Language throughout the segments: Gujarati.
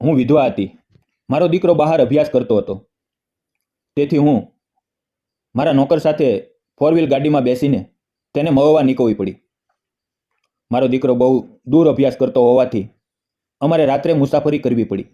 હું વિધવા હતી. મારો દીકરો બહાર અભ્યાસ કરતો હતો. તેથી હું મારા નોકર સાથે 4 વ્હીલ ગાડીમાં બેસીને તેને મળવા નીકળવી પડી. મારો દીકરો બહુ દૂર અભ્યાસ કરતો હોવાથી અમારે રાત્રે મુસાફરી કરવી પડી.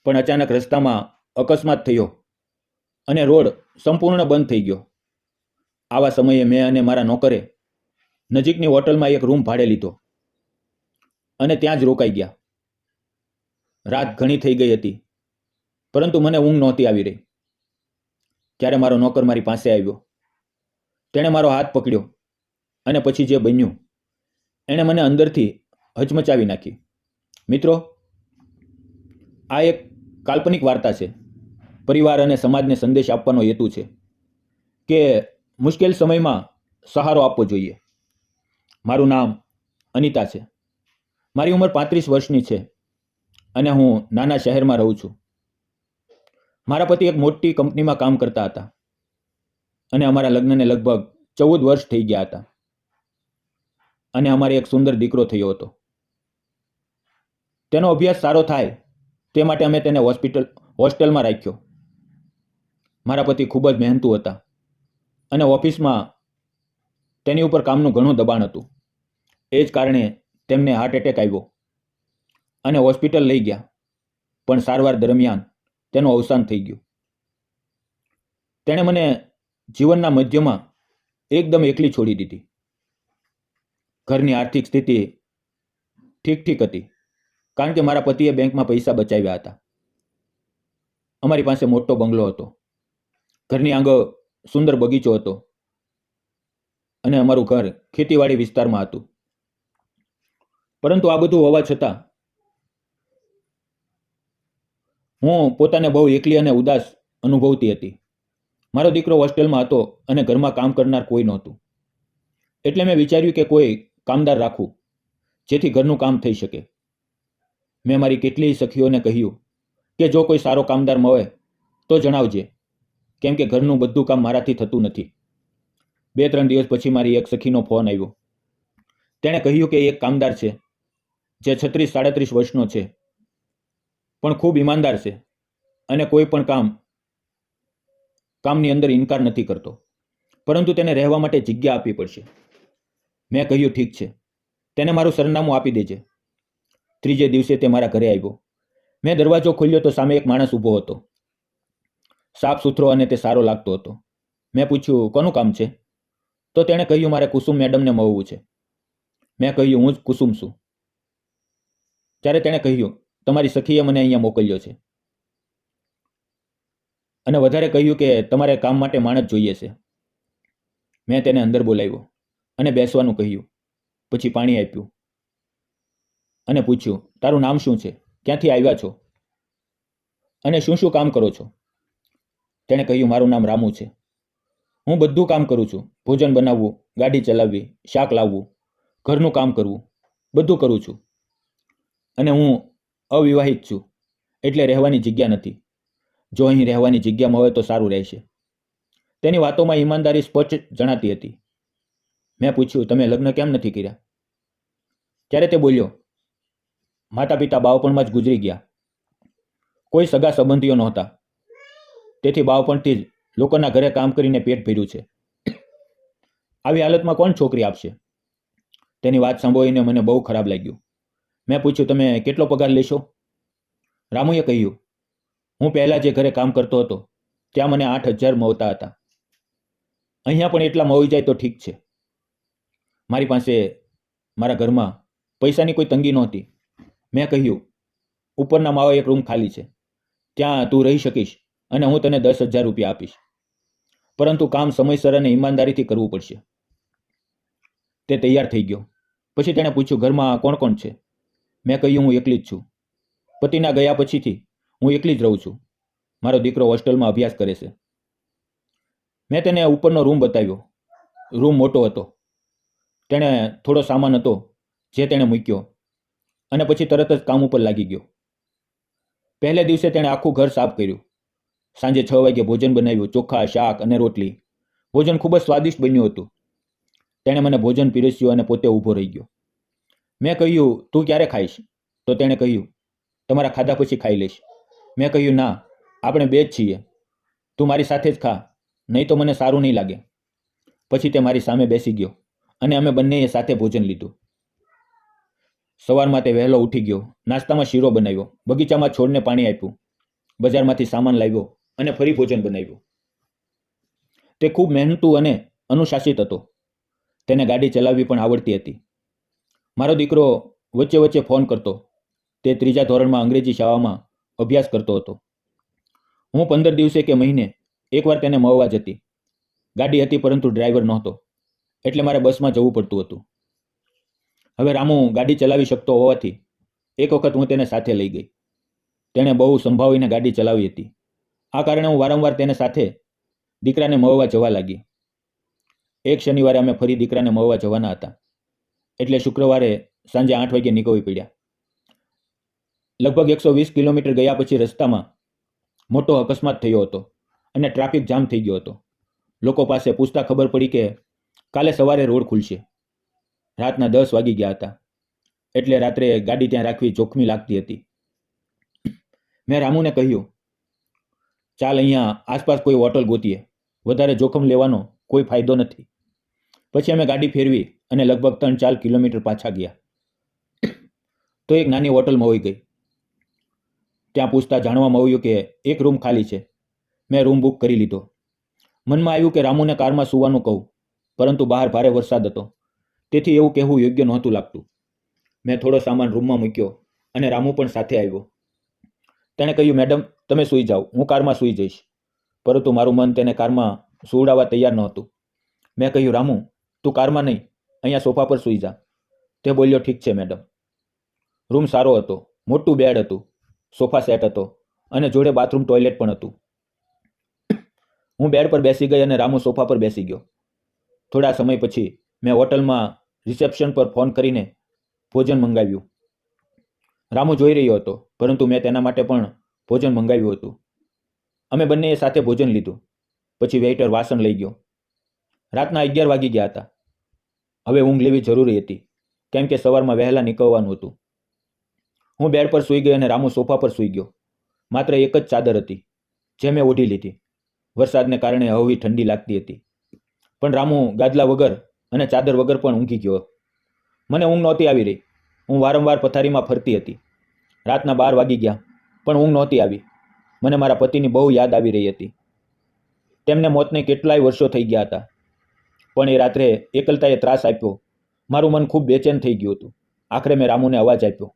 પણ અચાનક રસ્તામાં અકસ્માત થયો અને રોડ સંપૂર્ણ બંધ થઈ ગયો. આવા સમયે મેં અને મારા નોકરે નજીકની હોટલમાં એક રૂમ ભાડે લીધો અને ત્યાં જ રોકાઈ ગયા. રાત ઘણી થઈ ગઈ હતી, પરંતુ મને ઊંઘ નહોતી આવી રહી. ત્યારે મારો નોકર મારી પાસે આવ્યો. તેણે મારો હાથ પકડ્યો અને પછી જે બન્યું એણે મને અંદરથી હચમચાવી નાખી. મિત્રો, આ એક કાલ્પનિક વાર્તા છે. પરિવાર અને સમાજને સંદેશ આપવાનો હેતુ છે કે મુશ્કેલ સમયમાં સહારો આપવો જોઈએ. મારું નામ અનિતા છે. મારી ઉંમર 35 વર્ષની છે અને હું નાના શહેરમાં રહું છું. મારા પતિ એક મોટી કંપનીમાં કામ કરતા હતા અને અમારા લગ્નને લગભગ 14 વર્ષ થઈ ગયા હતા અને અમારે એક સુંદર દીકરો થયો હતો. તેનો અભ્યાસ સારો થાય તે માટે અમે તેને હોસ્ટેલમાં રાખ્યો. મારા પતિ ખૂબ જ મહેનતુ હતા અને ઓફિસમાં તેની ઉપર કામનું ઘણું દબાણ હતું. એ જ કારણે તેમને હાર્ટ એટેક આવ્યો અને હોસ્પિટલ લઈ ગયા, પણ સારવાર દરમિયાન તેનું અવસાન થઈ ગયું. તેણે મને જીવનના મધ્યમાં એકદમ એકલી છોડી દીધી. ઘરની આર્થિક સ્થિતિ ઠીક હતી, કારણ કે મારા પતિએ બેંકમાં પૈસા બચાવ્યા હતા. અમારી પાસે મોટો બંગલો હતો, ઘરની આગળ સુંદર બગીચો હતો અને અમારું ઘર ખેતીવાડી વિસ્તારમાં હતું. પરંતુ આ બધું હોવા છતાં હું પોતાને બહુ એકલી અને ઉદાસ અનુભવતી હતી. મારો દીકરો હોસ્ટેલમાં હતો અને ઘરમાં કામ કરનાર કોઈ નહોતું. એટલે મેં વિચાર્યું કે કોઈ કામદાર રાખવું, જેથી ઘરનું કામ થઈ શકે. મેં મારી કેટલીય સખીઓને કહ્યું કે જો કોઈ સારો કામદાર મળે તો જણાવજે, કેમ કે ઘરનું બધું કામ મારાથી થતું નથી. 2-3 દિવસ પછી મારી એક સખીનો ફોન આવ્યો. તેણે કહ્યું કે એક કામદાર છે જે 36-37 વર્ષનો છે, પણ ખૂબ ઈમાનદાર છે અને કોઈ પણ કામની અંદર ઇનકાર નથી કરતો, પરંતુ તેને રહેવા માટે જગ્યા આપવી પડશે. મેં કહ્યું ઠીક છે, તેને મારું સરનામું આપી દેજે. 3જે દિવસે તે મારા ઘરે આવ્યો. મેં દરવાજો ખોલ્યો તો સામે એક માણસ ઊભો હતો, સાફ સુથરો અને તે સારો લાગતો હતો. મેં પૂછ્યું કોનું કામ છે? તો તેણે કહ્યું મારે કુસુમ મેડમને મળવું છે. મેં કહ્યું હું જ કુસુમ છું. ત્યારે તેણે કહ્યું તમારી સખીએ મને અહીંયા મોકલ્યો છે અને વધારે કહ્યું કે તમારે કામ માટે માણસ જોઈએ છે. મેં તેને અંદર બોલાવ્યો અને બેસવાનું કહ્યું. પછી પાણી આપ્યું અને પૂછ્યું તારું નામ શું છે, ક્યાંથી આવ્યા છો અને શું શું કામ કરો છો? તેણે કહ્યું મારું નામ રામુ છે. હું બધું કામ કરું છું, ભોજન બનાવવું, ગાડી ચલાવવી, શાક લાવવું, ઘરનું કામ કરવું, બધું કરું છું. અને હું અવિવાહિત છું, એટલે રહેવાની જગ્યા નથી. જો અહીં રહેવાની જગ્યા મળે તો સારું રહેશે. તેની વાતોમાં ઈમાનદારી સ્પષ્ટ જણાતી હતી. મેં પૂછ્યું તમે લગ્ન કેમ નથી કર્યા? ત્યારે તે બોલ્યો માતા પિતા બાળપણમાં જ ગુજરી ગયા. કોઈ સગા સંબંધીઓ નહોતા, તેથી બાળપણથી જ લોકોના ઘરે કામ કરીને પેટ ભર્યું છે. આવી હાલતમાં કોણ છોકરી આપશે? તેની વાત સાંભળીને મને બહુ ખરાબ લાગ્યું. મેં પૂછ્યું તમે કેટલો પગાર લેશો? રામુએ કહ્યું હું પહેલાં જે ઘરે કામ કરતો હતો ત્યાં મને 8,000 મળતા હતા. અહીંયા પણ એટલા મળી જાય તો ઠીક છે. મારી પાસે મારા ઘરમાં પૈસાની કોઈ તંગી નહોતી. મેં કહ્યું ઉપરના માળે એક રૂમ ખાલી છે, ત્યાં તું રહી શકીશ અને હું તને 10,000 રૂપિયા આપીશ, પરંતુ કામ સમયસર અને ઈમાનદારીથી કરવું પડશે. તે તૈયાર થઈ ગયો. પછી તેણે પૂછ્યું ઘરમાં કોણ કોણ છે? મેં કહ્યું હું એકલી જ છું. પતિના ગયા પછીથી હું એકલી જ રહું છું. મારો દીકરો હોસ્ટેલમાં અભ્યાસ કરે છે. મેં તેને ઉપરનો રૂમ બતાવ્યો. રૂમ મોટો હતો. તેણે થોડો સામાન હતો જે તેણે મૂક્યો અને પછી તરત જ કામ ઉપર લાગી ગયો. પહેલે દિવસે તેણે આખું ઘર સાફ કર્યું. સાંજે 6 વાગે ભોજન બનાવ્યું, ચોખા, શાક અને રોટલી. ભોજન ખૂબ જ સ્વાદિષ્ટ બન્યું હતું. તેણે મને ભોજન પીરસ્યું અને પોતે ઊભો રહી ગયો. મેં કહ્યું તું ક્યારે ખાઈશ? તો તેણે કહ્યું તમારા ખાધા પછી ખાઈ લઈશ. મેં કહ્યું, ના, આપણે બે જ છીએ, તું મારી સાથે જ ખા, નહીં તો મને સારું નહીં લાગે. પછી તે મારી સામે બેસી ગયો અને અમે બંનેએ સાથે ભોજન લીધું. સવારમાં તે વહેલો ઉઠી ગયો, નાસ્તામાં શીરો બનાવ્યો, બગીચામાં છોડને પાણી આપ્યું, બજારમાંથી સામાન લાવ્યો અને ફરી ભોજન બનાવ્યું. તે ખૂબ મહેનતુ અને અનુશાસિત હતો. તેને ગાડી ચલાવવી પણ આવડતી હતી. મારો દીકરો વચ્ચે વચ્ચે ફોન કરતો. તે 3જા ધોરણમાં અંગ્રેજી શાળામાં અભ્યાસ કરતો હતો. હું 15 દિવસે કે મહિને એકવાર તેને મળવા જતી. ગાડી હતી પરંતુ ડ્રાઈવર નહોતો, એટલે મારે બસમાં જવું પડતું હતું. હવે રામુ ગાડી ચલાવી શકતો હોવાથી એક વખત હું તેને સાથે લઈ ગઈ. તેણે બહુ સંભાળીને ગાડી ચલાવી હતી. આ કારણે હું વારંવાર તેને સાથે દીકરાને મળવા જવા લાગી. એક શનિવારે અમે ફરી દીકરાને મળવા જવાના હતા, એટલે શુક્રવારે સાંજે 8 વાગ્યે નીકળવી પડ્યા. લગભગ 120 કિલોમીટર ગયા પછી રસ્તામાં મોટો અકસ્માત થયો હતો અને ટ્રાફિક જામ થઈ ગયો હતો. લોકો પાસે પૂછતા ખબર પડી કે કાલે સવારે રોડ ખુલશે. રાતના 10 વાગી ગયા હતા, એટલે રાત્રે ગાડી ત્યાં રાખવી જોખમી લાગતી હતી. મેં રામુને કહ્યું, ચાલ અહીંયા આસપાસ કોઈ હોટલ ગોતીએ, વધારે જોખમ લેવાનો કોઈ ફાયદો નથી. પછી અમે ગાડી ફેરવી અને લગભગ 3-4 કિલોમીટર પાછા ગયા તો એક નાની હોટલ મળી ગઈ. ત્યાં પૂછતા જાણવા મળ્યું કે એક રૂમ ખાલી છે. મેં રૂમ બુક કરી લીધો. મનમાં આવ્યું કે રામુને કારમાં સૂવાનું કહું, પરંતુ બહાર ભારે વરસાદ હતો, તેથી એવું કહેવું યોગ્ય નહોતું લાગતું. મેં થોડો સામાન રૂમમાં મૂક્યો અને રામુ પણ સાથે આવ્યો. તેણે કહ્યું, મેડમ, તમે સૂઈ જાઓ, હું કારમાં સૂઈ જઈશ. પરંતુ મારું મન તેને કારમાં સુવડાવવા તૈયાર નહોતું. મેં કહ્યું, રામુ, તું કારમાં નહીં, અહીંયા સોફા પર સૂઈ જા. તે બોલ્યો, ઠીક છે મેડમ. રૂમ સારો હતો. મોટું બેડ હતું, સોફા સેટ હતો અને જોડે બાથરૂમ ટોયલેટ પણ હતું. હું બેડ પર બેસી ગઈ અને રામુ સોફા પર બેસી ગયો. થોડા સમય પછી મેં હોટલમાં રિસેપ્શન પર ફોન કરીને ભોજન મંગાવ્યું. રામુ જોઈ રહ્યો હતો, પરંતુ મેં તેના માટે પણ ભોજન મંગાવ્યું હતું. અમે બંનેએ સાથે ભોજન લીધું. પછી વેઇટર વાસણ લઈ ગયો. રાતના 11 વાગી ગયા હતા. હવે ઊંઘ લેવી જરૂરી હતી, કેમ કે સવારમાં વહેલા નીકળવાનું હતું. હું બેડ પર સૂઈ ગઈ અને રામુ સોફા પર સૂઈ ગયો. માત્ર એક જ ચાદર હતી, જે મેં ઓઢી લીધી. વરસાદને કારણે હળવી ઠંડી લાગતી હતી, પણ રામુ ગાદલા વગર અને ચાદર વગર પણ ઊંઘી ગયો. મને ઊંઘ નહોતી આવી રહી. હું વારંવાર પથારીમાં ફરતી હતી. રાતના 12 વાગી ગયા, પણ ઊંઘ નહોતી આવી. મને મારા પતિની બહુ યાદ આવી રહી હતી. તેમને મોતને કેટલાય વર્ષો થઈ ગયા હતા, પણ એ રાત્રે એકલતાએ ત્રાસ આપ્યો. મારું મન ખૂબ બેચેન થઈ ગયું હતું. આખરે મેં રામુને અવાજ આપ્યો.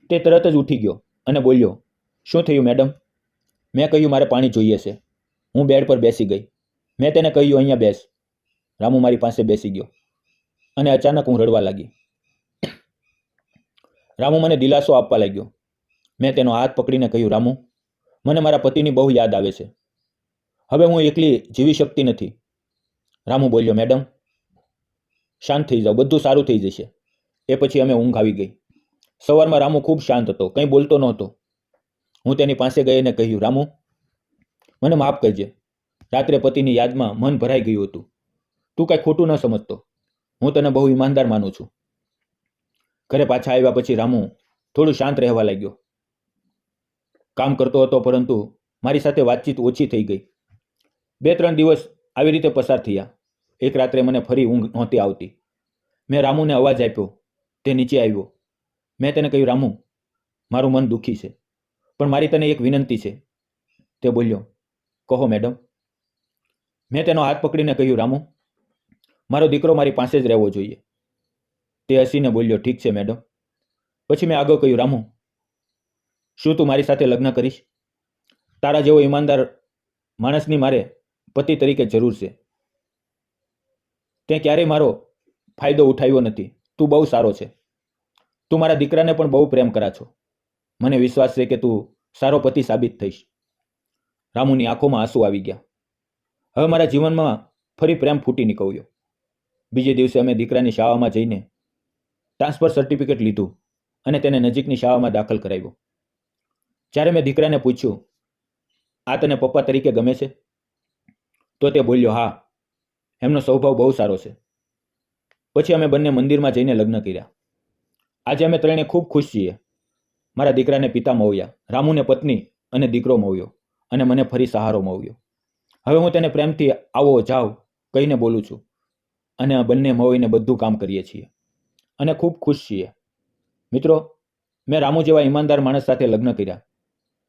તે તરત જ ઉઠી ગયો અને બોલ્યો, શું થયું મેડમ? મેં કહ્યું, મારે પાણી જોઈએ છે. હું બેડ પર બેસી ગઈ. મેં તેને કહ્યું, અહીંયા બેસ. રામુ મારી પાસે બેસી ગયો અને અચાનક હું રડવા લાગી. રામુ મને દિલાસો આપવા લાગ્યો. મેં તેનો હાથ પકડીને કહ્યું, રામુ, મને મારા પતિની બહુ યાદ આવે છે. હવે હું એકલી જીવી શકતી નથી. રામુ બોલ્યો, મેડમ, શાંત થઈ જાઓ, બધું સારું થઈ જશે. એ પછી અમે ઊંઘ આવી ગઈ. સવારમાં રામુ ખૂબ શાંત હતો, કંઈ બોલતો નહોતો. હું તેની પાસે ગઈ અને કહ્યું, રામુ, મને માફ કરજે. રાત્રે પતિની યાદમાં મન ભરાઈ ગયું હતું. તું કાંઈ ખોટું ન સમજતો. હું તને બહુ ઈમાનદાર માનું છું. ઘરે પાછા આવ્યા પછી રામુ થોડું શાંત રહેવા લાગ્યો. કામ કરતો હતો, પરંતુ મારી સાથે વાતચીત ઓછી થઈ ગઈ. 2-3 દિવસ આવી રીતે પસાર થયા. એક રાત્રે મને ફરી ઊંઘ નહોતી આવતી. મેં રામુને અવાજ આપ્યો. તે નીચે આવ્યો. મેં તેને કહ્યું, રામુ, મારું મન દુઃખી છે, પણ મારી તને એક વિનંતી છે. તે બોલ્યો, કહો મેડમ. મેં તેનો હાથ પકડીને કહ્યું, રામુ, મારો દીકરો મારી પાસે જ રહેવો જોઈએ. તે હસીને બોલ્યો, ઠીક છે મેડમ. પછી મેં આગળ કહ્યું, રામુ, શું તું મારી સાથે લગ્ન કરીશ? તારા જેવો ઈમાનદાર માણસની મારે પતિ તરીકે જરૂર છે. તે ક્યારેય મારો ફાયદો ઉઠાવ્યો નથી. તું બહુ સારો છે. તું મારા દીકરાને પણ બહુ પ્રેમ કરા છો. મને વિશ્વાસ છે કે તું સારો પતિ સાબિત થઈશ. રામુની આંખોમાં આંસુ આવી ગયા. હવે મારા જીવનમાં ફરી પ્રેમ ફૂટી નીકળ્યો. બીજે દિવસે અમે દીકરાની શાળામાં જઈને ટ્રાન્સફર સર્ટિફિકેટ લીધું અને તેને નજીકની શાળામાં દાખલ કરાવ્યો. જ્યારે મેં દીકરાને પૂછ્યું, આ તને પપ્પા તરીકે ગમે છે? તો તે બોલ્યો, હા, એમનો સ્વભાવ બહુ સારો છે. પછી અમે બંને મંદિરમાં જઈને લગ્ન કર્યા. આજે અમે ત્રણે ખૂબ ખુશ છીએ. મારા દીકરાને પિતા મોવ્યા, રામુને પત્ની અને દીકરો મોવ્યો, અને મને ફરી સહારો મોવ્યો. હવે હું તેને પ્રેમથી આવો જાઓ કહીને બોલું છું, અને બંને મોવીને બધું કામ કરીએ છીએ અને ખૂબ ખુશ છીએ. મિત્રો, મેં રામુ જેવા ઈમાનદાર માણસ સાથે લગ્ન કર્યા.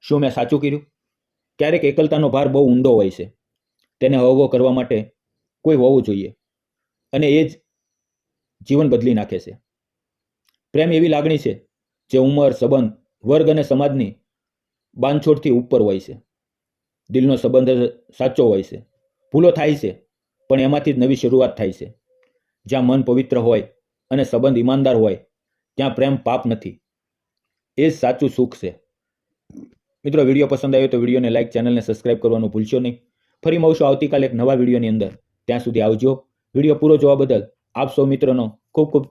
શું મેં સાચું કર્યું? ક્યારેક એકલતાનો ભાર બહુ ઊંડો હોય છે. તેને હળવો કરવા માટે કોઈ હોવું જોઈએ, અને એ જ જીવન બદલી નાખે છે. પ્રેમ એવી લાગણી છે જે ઉંમર, સંબંધ, વર્ગ અને સમાજની બાંધછોડથી ઉપર હોય છે. દિલનો સંબંધ સાચો હોય છે. ભૂલો થાય છે, પણ એમાંથી જ નવી શરૂઆત થાય છે. જ્યાં મન પવિત્ર હોય અને સંબંધ ઈમાનદાર હોય, ત્યાં પ્રેમ પાપ નથી. એ જ સાચું સુખ છે. મિત્રો, વિડીયો પસંદ આવ્યો તો વિડીયોને લાઈક, ચેનલને સબસ્ક્રાઇબ કરવાનું ભૂલશો નહીં. ફરી મળશું આવતીકાલે એક નવા વિડીયોની અંદર. ત્યાં સુધી આવજો. વિડીયો પૂરો જોવા બદલ આપ સૌ મિત્રોનો ખૂબ ખૂબ